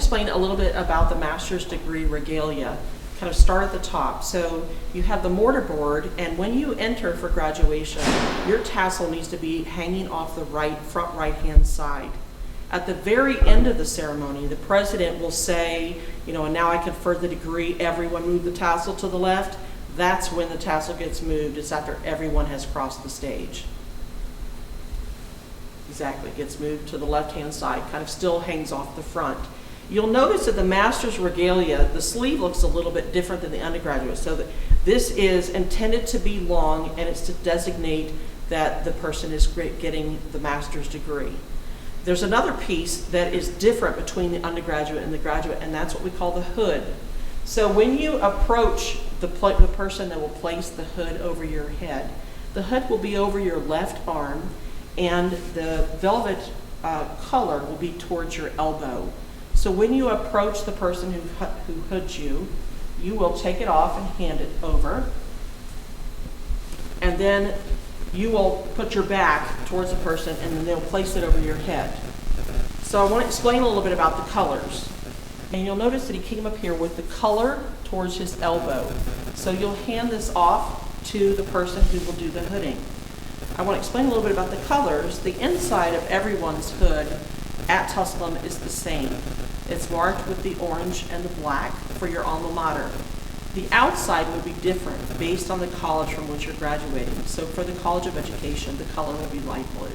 explain a little bit about the master's degree regalia. Kind of start at the top. So you have the mortarboard, and when you enter for graduation, your tassel needs to be hanging off the front right-hand side. At the very end of the ceremony, the president will say, you know, and now I confer the degree, everyone move the tassel to the left. That's when the tassel gets moved. It's after everyone has crossed the stage. Exactly, it gets moved to the left-hand side, kind of still hangs off the front. You'll notice that the master's regalia, the sleeve looks a little bit different than the undergraduate. So that this is intended to be long, and it's to designate that the person is getting the master's degree. There's another piece that is different between the undergraduate and the graduate, and that's what we call the hood. So when you approach the person that will place the hood over your head, the hood will be over your left arm, and the velvet collar will be towards your elbow. So when you approach the person who hoods you, you will take it off and hand it over. And then you will put your back towards the person, and then they'll place it over your head. So I want to explain a little bit about the colors. And you'll notice that he came up here with the collar towards his elbow. So you'll hand this off to the person who will do the hooding. I want to explain a little bit about the colors. The inside of everyone's hood at Tusculum is the same. It's marked with the orange and the black for your alma mater. The outside would be different based on the college from which you're graduating. So for the College of Education, the color will be light blue.